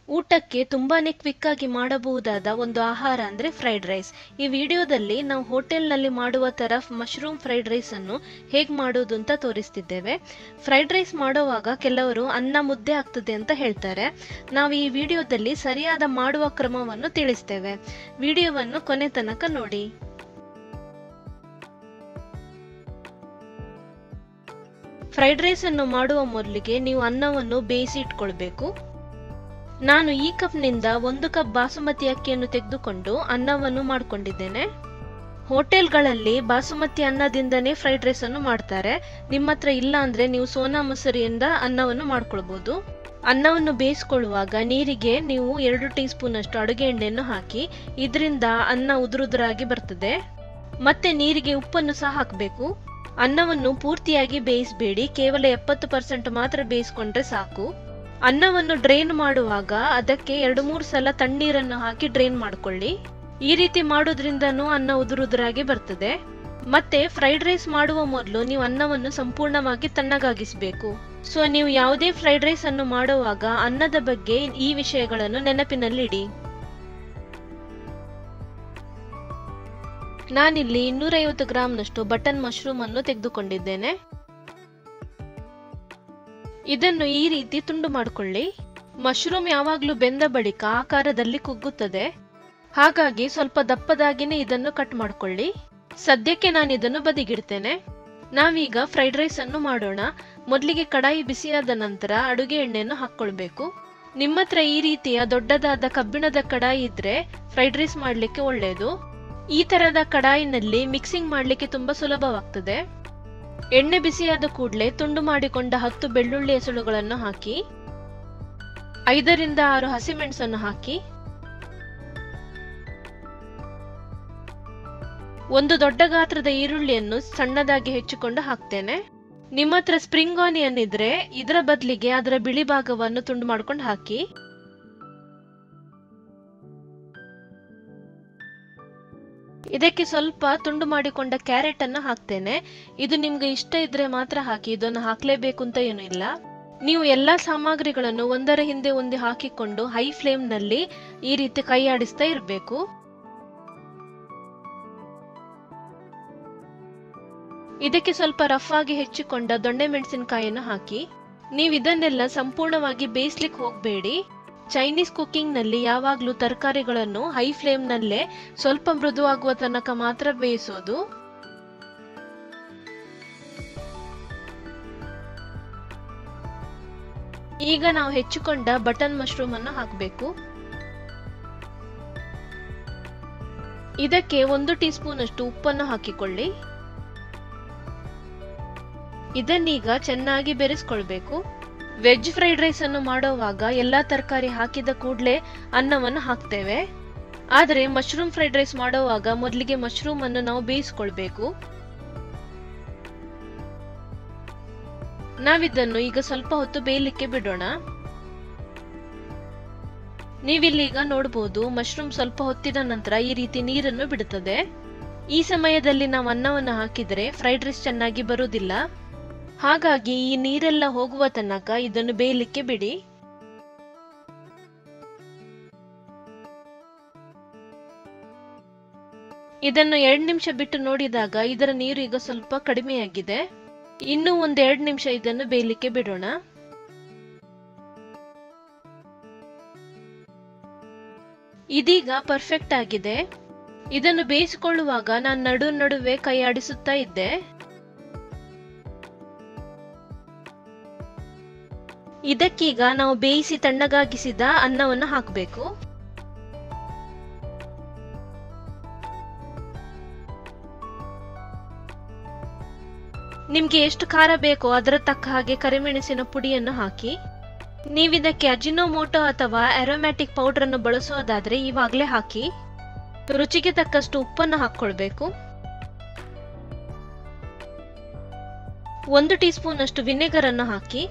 ಊಟಕ್ಕೆ ತುಂಬಾನೇ ಕ್ವಿಕ್ ಆಗಿ ಮಾಡಬಹುದಾದ ಒಂದು ಆಹಾರ ಅಂದ್ರೆ ಫ್ರೈಡ್ ರೈಸ್. ಈ ವಿಡಿಯೋದಲ್ಲಿ ನಾವು ಹೋಟೆಲ್ನಲ್ಲಿ ಮಾಡುವ ತರ ಮಶ್ರೂಮ್ ಫ್ರೈಡ್ ರೈಸ್ ಅನ್ನು ಹೇಗೆ ಮಾಡೋದು ಅಂತ ತೋರಿಸ್ತಿದ್ದೇವೆ. ಫ್ರೈಡ್ ರೈಸ್ ಮಾಡುವಾಗ ಕೆಲವರು ಅನ್ನ ಮುದ್ದೆ ಆಗ್ತದೆ ಅಂತ ಹೇಳ್ತಾರೆ. ನಾವು ಈ ವಿಡಿಯೋದಲ್ಲಿ ಸರಿಯಾದ ಮಾಡುವ ಕ್ರಮವನ್ನು ತಿಳಿಸ್ತೇವೆ. ವಿಡಿಯೋವನ್ನು ಕೊನೆ ತನಕ ನೋಡಿ. ಫ್ರೈಡ್ ರೈಸ್ ಅನ್ನು ಮಾಡುವ ಮೊದಲಿಗೆ ನೀವು ಅನ್ನವನ್ನು ಬೇಯಿಸಿ ಇಟ್ಕೊಳ್ಬೇಕು. ನಾನು ಈ ಕಪ್ನಿಂದ 1 ಕಪ್ ಬಾಸುಮತಿ ಅಕ್ಕಿಯನ್ನು ತೆಗೆದುಕೊಂಡು ಅನ್ನವನ್ನು ಮಾಡಿಕೊಂಡಿದ್ದೇನೆ. ಹೋಟೆಲ್ಗಳಲ್ಲಿ ಬಾಸುಮತಿ ಅನ್ನದಿಂದನೇ ಫ್ರೈಡ್ ರೈಸ್ ಅನ್ನು ಮಾಡ್ತಾರೆ. ನಿಮ್ಮ ಹತ್ರ ಇಲ್ಲ ಅಂದ್ರೆ ನೀವು ಸೋನಾ ಮಸೂರಿಯಿಂದ ಅನ್ನವನ್ನು ಮಾಡ್ಕೊಳ್ಬಹುದು. ಅನ್ನವನ್ನು ಬೇಯಿಸಿಕೊಳ್ಳುವಾಗ ನೀರಿಗೆ ನೀವು 2 ಟೀ ಸ್ಪೂನ್ ಅಷ್ಟು ಅಡುಗೆ ಎಣ್ಣೆಯನ್ನು ಹಾಕಿ, ಇದರಿಂದ ಅನ್ನ ಉದುರುದುರಾಗಿ ಬರ್ತದೆ. ಮತ್ತೆ ನೀರಿಗೆ ಉಪ್ಪನ್ನು ಸಹ ಹಾಕಬೇಕು. ಅನ್ನವನ್ನು ಪೂರ್ತಿಯಾಗಿ ಬೇಯಿಸಬೇಡಿ, ಕೇವಲ 70% ಮಾತ್ರ ಬೇಯಿಸಿಕೊಂಡ್ರೆ ಸಾಕು. ಅನ್ನವನ್ನು ಡ್ರೈನ್ ಮಾಡುವಾಗ ಅದಕ್ಕೆ 2-3 ಸಲ ತಣ್ಣೀರನ್ನು ಹಾಕಿ ಡ್ರೈನ್ ಮಾಡ್ಕೊಳ್ಳಿ. ಈ ರೀತಿ ಮಾಡೋದ್ರಿಂದನೂ ಅನ್ನ ಉದುರುದುರಾಗಿ ಬರ್ತದೆ. ಮತ್ತೆ ಫ್ರೈಡ್ ರೈಸ್ ಮಾಡುವ ಮೊದಲು ನೀವು ಅನ್ನವನ್ನು ಸಂಪೂರ್ಣವಾಗಿ ತಣ್ಣಗಾಗಿಸಬೇಕು. ಸೊ ನೀವು ಯಾವುದೇ ಫ್ರೈಡ್ ರೈಸ್ ಅನ್ನು ಮಾಡುವಾಗ ಅನ್ನದ ಬಗ್ಗೆ ಈ ವಿಷಯಗಳನ್ನು ನೆನಪಿನಲ್ಲಿಡಿ. ನಾನಿಲ್ಲಿ 250 ಗ್ರಾಂನಷ್ಟು ಬಟನ್ ಮಶ್ರೂಮ್ ಅನ್ನು ತೆಗೆದುಕೊಂಡಿದ್ದೇನೆ. ಇದನ್ನು ಈ ರೀತಿ ತುಂಡು ಮಾಡಿಕೊಳ್ಳಿ. ಮಶ್ರೂಮ್ ಯಾವಾಗಲೂ ಬೆಂದ ಬಳಿಕ ಆಕಾರದಲ್ಲಿ ಕುಗ್ಗುತ್ತದೆ, ಹಾಗಾಗಿ ಸ್ವಲ್ಪ ದಪ್ಪದಾಗಿನೇ ಇದನ್ನು ಕಟ್ ಮಾಡಿಕೊಳ್ಳಿ. ಸದ್ಯಕ್ಕೆ ನಾನು ಇದನ್ನು ಬದಿಗಿಡ್ತೇನೆ. ನಾವೀಗ ಫ್ರೈಡ್ ರೈಸ್ ಅನ್ನು ಮಾಡೋಣ. ಮೊದಲಿಗೆ ಕಡಾಯಿ ಬಿಸಿಯಾದ ನಂತರ ಅಡುಗೆ ಎಣ್ಣೆಯನ್ನು ಹಾಕ್ಕೊಳ್ಬೇಕು. ನಿಮ್ಮ ಹತ್ರ ಈ ರೀತಿಯ ದೊಡ್ಡದಾದ ಕಬ್ಬಿಣದ ಕಡಾಯಿ ಇದ್ರೆ ಫ್ರೈಡ್ ರೈಸ್ ಮಾಡ್ಲಿಕ್ಕೆ ಒಳ್ಳೆಯದು. ಈ ತರದ ಕಡಾಯಿನಲ್ಲಿ ಮಿಕ್ಸಿಂಗ್ ಮಾಡ್ಲಿಕ್ಕೆ ತುಂಬಾ ಸುಲಭವಾಗ್ತದೆ. ಎಣ್ಣೆ ಬಿಸಿಯಾದ ಕೂಡಲೇ ತುಂಡು ಮಾಡಿಕೊಂಡ 10 ಬೆಳ್ಳುಳ್ಳಿ ಎಸಳುಗಳನ್ನು ಹಾಕಿ, 5ರಿಂದ 6 ಹಸಿಮೆಣಸನ್ನು ಹಾಕಿ, 1 ದೊಡ್ಡ ಗಾತ್ರದ ಈರುಳ್ಳಿಯನ್ನು ಸಣ್ಣದಾಗಿ ಹೆಚ್ಚಿಕೊಂಡು ಹಾಕ್ತೇನೆ. ನಿಮ್ಮ ಹತ್ರ ಸ್ಪ್ರಿಂಗ್ ಆನಿಯನ್ ಇದ್ರೆ ಇದರ ಬದಲಿಗೆ ಅದರ ಬಿಳಿ ಭಾಗವನ್ನು ತುಂಡು ಮಾಡ್ಕೊಂಡು ಹಾಕಿ. ಇದಕ್ಕೆ ಸ್ವಲ್ಪ ತುಂಡು ಮಾಡಿಕೊಂಡ ಕ್ಯಾರೆಟ್ ಅನ್ನು ಹಾಕ್ತೇನೆ. ಇದು ನಿಮ್ಗೆ ಇಷ್ಟ ಇದ್ರೆ ಮಾತ್ರ ಹಾಕಿ, ಇದನ್ನು ಹಾಕ್ಲೇಬೇಕು ಅಂತ ಏನೂ ಇಲ್ಲ. ನೀವು ಎಲ್ಲಾ ಸಾಮಗ್ರಿಗಳನ್ನು ಒಂದರ ಹಿಂದೆ ಒಂದು ಹಾಕಿಕೊಂಡು ಹೈ ಫ್ಲೇಮ್ ನಲ್ಲಿ ಈ ರೀತಿ ಕೈ ಆಡಿಸ್ತಾ ಇರಬೇಕು. ಇದಕ್ಕೆ ಸ್ವಲ್ಪ ರಫ್ ಆಗಿ ಹೆಚ್ಚಿಕೊಂಡ ದೊಣ್ಣೆ ಮೆಣಸಿನಕಾಯಿಯನ್ನು ಹಾಕಿ. ನೀವು ಇದನ್ನೆಲ್ಲ ಸಂಪೂರ್ಣವಾಗಿ ಬೇಯಿಸ್ಲಿಕ್ಕೆ ಹೋಗಬೇಡಿ. ಚೈನೀಸ್ ಕುಕಿಂಗ್ ನಲ್ಲಿ ಯಾವಾಗಲೂ ತರಕಾರಿಗಳನ್ನು ಹೈ ಫ್ಲೇಮ್ ನಲ್ಲೇ ಸ್ವಲ್ಪ ಮೃದುವಾಗುವ ತನಕ ಮಾತ್ರ ಬೇಯಿಸೋದು. ಈಗ ನಾವು ಹೆಚ್ಚಿಕೊಂಡ ಬಟನ್ ಮಶ್ರೂಮ್ ಅನ್ನು ಹಾಕಬೇಕು. ಇದಕ್ಕೆ 1 ಟೀ ಸ್ಪೂನ್ ಅಷ್ಟು ಉಪ್ಪನ್ನು ಹಾಕಿಕೊಳ್ಳಿ. ಇದನ್ನೀಗ ಚೆನ್ನಾಗಿ ಬೆರೆಸ್ಕೊಳ್ಬೇಕು. ವೆಜ್ ಫ್ರೈಡ್ ರೈಸ್ ಅನ್ನು ಮಾಡುವಾಗ ಎಲ್ಲಾ ತರಕಾರಿ ಹಾಕಿದ ಕೂಡಲೇ ಅನ್ನವನ್ನು ಹಾಕ್ತೇವೆ. ಆದರೆ ಮಶ್ರೂಮ್ ಫ್ರೈಡ್ ರೈಸ್ ಮಾಡುವಾಗ ಮೊದಲಿಗೆ ಮಶ್ರೂಮ್ ಅನ್ನು ನಾವು ಬೇಯಿಸಿಕೊಳ್ಬೇಕು. ನಾವಿದನ್ನು ಈಗ ಸ್ವಲ್ಪ ಹೊತ್ತು ಬೇಯಲಿಕ್ಕೆ ಬಿಡೋಣ. ನೀವಿಲ್ಲೀಗ ನೋಡಬಹುದು, ಮಶ್ರೂಮ್ ಸ್ವಲ್ಪ ಹೊತ್ತಿದ ನಂತರ ಈ ರೀತಿ ನೀರನ್ನು ಬಿಡುತ್ತದೆ. ಈ ಸಮಯದಲ್ಲಿ ನಾವು ಅನ್ನವನ್ನು ಹಾಕಿದರೆ ಫ್ರೈಡ್ ರೈಸ್ ಚೆನ್ನಾಗಿ ಬರುವುದಿಲ್ಲ. ಹಾಗಾಗಿ ಈ ನೀರೆಲ್ಲ ಹೋಗುವ ತನಕ ಇದನ್ನು ಬೇಯಲಿಕ್ಕೆ ಬಿಡಿ. ಇದನ್ನು 2 ನಿಮಿಷ ಬಿಟ್ಟು ನೋಡಿದಾಗ ಇದರ ನೀರು ಈಗ ಸ್ವಲ್ಪ ಕಡಿಮೆಯಾಗಿದೆ. ಇನ್ನೂ 1-2 ನಿಮಿಷ ಇದನ್ನು ಬೇಯಲಿಕ್ಕೆ ಬಿಡೋಣ. ಇದೀಗ ಪರ್ಫೆಕ್ಟ್ ಆಗಿದೆ. ಇದನ್ನು ಬೇಯಿಸಿಕೊಳ್ಳುವಾಗ ನಾನು ನಡುವೆ ಕೈ ಆಡಿಸುತ್ತಾ ಇದ್ದೆ. ಇದಕ್ಕೀಗ ನಾವು ಬೇಯಿಸಿ ತಣ್ಣಗಾಗಿಸಿದ ಅನ್ನವನ್ನು ಹಾಕಬೇಕು. ನಿಮ್ಗೆ ಎಷ್ಟು ಖಾರ ಬೇಕೋ ಅದರ ತಕ್ಕ ಹಾಗೆ ಕರಿಮೆಣಸಿನ ಪುಡಿಯನ್ನು ಹಾಕಿ. ನೀವಿದಕ್ಕೆ ಅಜಿನೋಮೋಟೊ ಅಥವಾ ಅರೋಮ್ಯಾಟಿಕ್ ಪೌಡರ್ ಅನ್ನು ಬಳಸೋದಾದ್ರೆ ಇವಾಗಲೇ ಹಾಕಿ. ರುಚಿಗೆ ತಕ್ಕಷ್ಟು ಉಪ್ಪನ್ನು ಹಾಕೊಳ್ಬೇಕು. 1 ಟೀ ಸ್ಪೂನ್ ಅಷ್ಟು ವಿನೆಗರ್ ಅನ್ನು ಹಾಕಿ.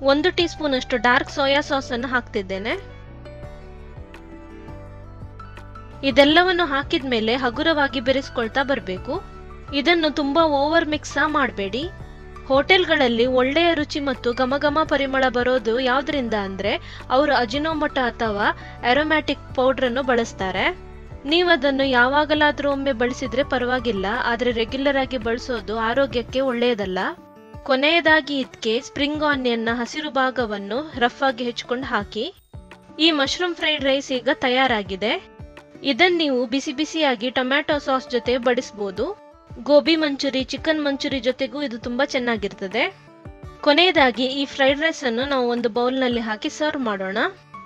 1 ಟೀ ಸ್ಪೂನ್ ಅಷ್ಟು ಡಾರ್ಕ್ ಸೋಯಾ ಸಾಸ್ ಅನ್ನು ಹಾಕ್ತಿದ್ದೇನೆ. ಇದೆಲ್ಲವನ್ನು ಹಾಕಿದ್ಮೇಲೆ ಹಗುರವಾಗಿ ಬೆರೆಸ್ಕೊಳ್ತಾ ಬರಬೇಕು. ಇದನ್ನು ತುಂಬಾ ಓವರ್ ಮಿಕ್ಸ್ ಮಾಡಬೇಡಿ. ಹೋಟೆಲ್ಗಳಲ್ಲಿ ಒಳ್ಳೆಯ ರುಚಿ ಮತ್ತು ಘಮಘಮ ಪರಿಮಳ ಬರೋದು ಯಾವ್ದ್ರಿಂದ ಅಂದ್ರೆ ಅವರು ಅಜಿನೋಮೋಟೊ ಅಥವಾ ಅರೋಮ್ಯಾಟಿಕ್ ಪೌಡರ್ ಅನ್ನು ಬಳಸ್ತಾರೆ. ನೀವದನ್ನು ಯಾವಾಗಲಾದ್ರೂ ಒಮ್ಮೆ ಬಳಸಿದ್ರೆ ಪರವಾಗಿಲ್ಲ, ಆದ್ರೆ ರೆಗ್ಯುಲರ್ ಆಗಿ ಬಳಸೋದು ಆರೋಗ್ಯಕ್ಕೆ ಒಳ್ಳೆಯದಲ್ಲ. ಕೊನೆಯದಾಗಿ ಇದಕ್ಕೆ ಸ್ಪ್ರಿಂಗ್ ಆನಿಯನ್ನ ಹಸಿರು ಭಾಗವನ್ನು ರಫ್ ಆಗಿ ಹೆಚ್ಚಿಕೊಂಡು ಹಾಕಿ. ಈ ಮಶ್ರೂಮ್ ಫ್ರೈಡ್ ರೈಸ್ ಈಗ ತಯಾರಾಗಿದೆ. ಇದನ್ನ ನೀವು ಬಿಸಿ ಬಿಸಿಯಾಗಿ ಟೊಮ್ಯಾಟೊ ಸಾಸ್ ಜೊತೆ ಬಡಿಸಬಹುದು. ಗೋಬಿ ಮಂಚೂರಿ, ಚಿಕನ್ ಮಂಚೂರಿ ಜೊತೆಗೂ ಇದು ತುಂಬಾ ಚೆನ್ನಾಗಿರ್ತದೆ. ಕೊನೆಯದಾಗಿ ಈ ಫ್ರೈಡ್ ರೈಸ್ ಅನ್ನು ನಾವು ಒಂದು ಬೌಲ್ನಲ್ಲಿ ಹಾಕಿ ಸರ್ವ್ ಮಾಡೋಣ.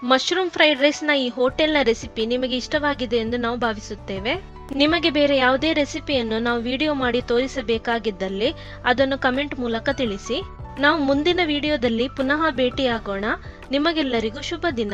ಮಶ್ರೂಮ್ ಫ್ರೈಡ್ ರೈಸ್ ನ ಈ ಹೋಟೆಲ್ನ ರೆಸಿಪಿ ನಿಮಗೆ ಇಷ್ಟವಾಗಿದೆ ಎಂದು ನಾವು ಭಾವಿಸುತ್ತೇವೆ. ನಿಮಗೆ ಬೇರೆ ಯಾವುದೇ ರೆಸಿಪಿಯನ್ನು ನಾವು ವಿಡಿಯೋ ಮಾಡಿ ತೋರಿಸಬೇಕಾಗಿದ್ದಲ್ಲಿ ಅದನ್ನು ಕಮೆಂಟ್ ಮೂಲಕ ತಿಳಿಸಿ. ನಾವು ಮುಂದಿನ ವಿಡಿಯೋದಲ್ಲಿ ಪುನಃ ಭೇಟಿಯಾಗೋಣ. ನಿಮಗೆಲ್ಲರಿಗೂ ಶುಭ ದಿನ.